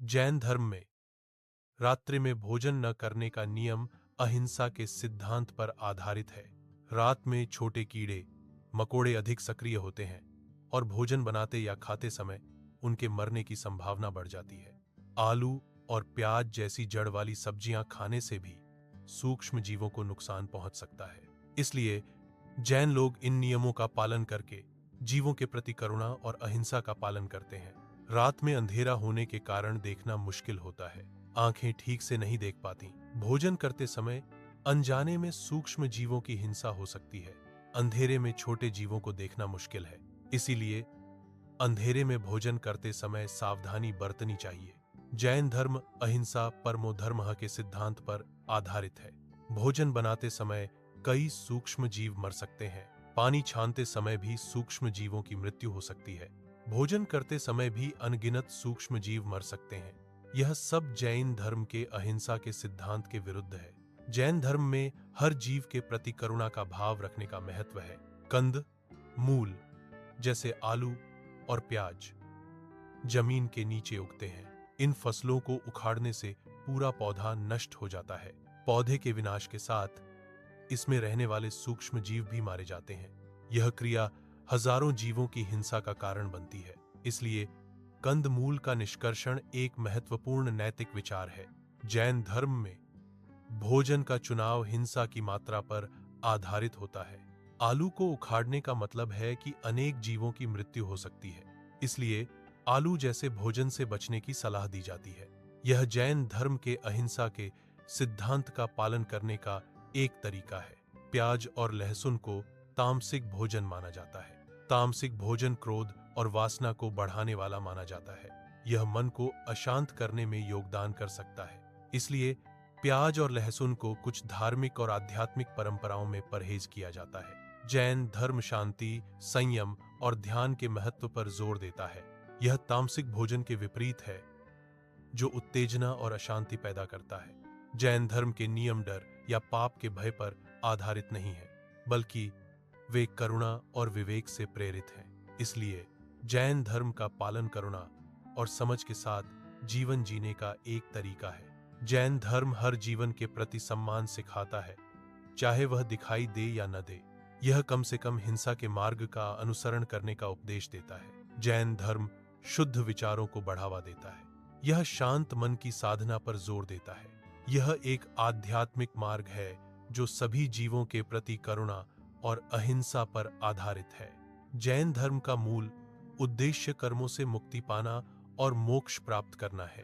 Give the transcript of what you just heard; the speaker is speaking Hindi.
जैन धर्म में रात्रि में भोजन न करने का नियम अहिंसा के सिद्धांत पर आधारित है। रात में छोटे कीड़े मकोड़े अधिक सक्रिय होते हैं और भोजन बनाते या खाते समय उनके मरने की संभावना बढ़ जाती है। आलू और प्याज जैसी जड़ वाली सब्जियां खाने से भी सूक्ष्म जीवों को नुकसान पहुंच सकता है। इसलिए जैन लोग इन नियमों का पालन करके जीवों के प्रति करुणा और अहिंसा का पालन करते हैं। रात में अंधेरा होने के कारण देखना मुश्किल होता है, आंखें ठीक से नहीं देख पाती। भोजन करते समय अनजाने में सूक्ष्म जीवों की हिंसा हो सकती है। अंधेरे में छोटे जीवों को देखना मुश्किल है, इसीलिए अंधेरे में भोजन करते समय सावधानी बरतनी चाहिए। जैन धर्म अहिंसा परमो धर्मः के सिद्धांत पर आधारित है। भोजन बनाते समय कई सूक्ष्म जीव मर सकते हैं। पानी छानते समय भी सूक्ष्म जीवों की मृत्यु हो सकती है। भोजन करते समय भी अनगिनत सूक्ष्म जीव मर सकते हैं। यह सब जैन धर्म के अहिंसा के सिद्धांत के विरुद्ध है। जैन धर्म में हर जीव के प्रति करुणा का भाव रखने का महत्व है। कंद मूल जैसे आलू और प्याज जमीन के नीचे उगते हैं। इन फसलों को उखाड़ने से पूरा पौधा नष्ट हो जाता है। पौधे के विनाश के साथ इसमें रहने वाले सूक्ष्म जीव भी मारे जाते हैं। यह क्रिया हजारों जीवों की हिंसा का कारण बनती है। इसलिए कंदमूल का निष्कर्षण एक महत्वपूर्ण नैतिक विचार है। जैन धर्म में भोजन का चुनाव हिंसा की मात्रा पर आधारित होता है। आलू को उखाड़ने का मतलब है कि अनेक जीवों की मृत्यु हो सकती है, इसलिए आलू जैसे भोजन से बचने की सलाह दी जाती है। यह जैन धर्म के अहिंसा के सिद्धांत का पालन करने का एक तरीका है। प्याज और लहसुन को तामसिक भोजन माना जाता है। तामसिक भोजन क्रोध और वासना को बढ़ाने वाला माना जाता है। यह मन को अशांत करने में योगदान कर सकता है। इसलिए प्याज और लहसुन को कुछ धार्मिक और आध्यात्मिक परंपराओं में परहेज किया जाता है। जैन धर्म शांति, संयम और ध्यान के महत्व पर जोर देता है। यह तामसिक भोजन के विपरीत है, जो उत्तेजना और अशांति पैदा करता है। जैन धर्म के नियम डर या पाप के भय पर आधारित नहीं है, बल्कि वे करुणा और विवेक से प्रेरित हैं। इसलिए जैन धर्म का पालन करुणा और समझ के साथ जीवन जीने का एक तरीका है। जैन धर्म हर जीवन के प्रति सम्मान सिखाता है, चाहे वह दिखाई दे या न दे। यह कम से कम हिंसा के मार्ग का अनुसरण करने का उपदेश देता है। जैन धर्म शुद्ध विचारों को बढ़ावा देता है। यह शांत मन की साधना पर जोर देता है। यह एक आध्यात्मिक मार्ग है जो सभी जीवों के प्रति करुणा और अहिंसा पर आधारित है। जैन धर्म का मूल उद्देश्य कर्मों से मुक्ति पाना और मोक्ष प्राप्त करना है।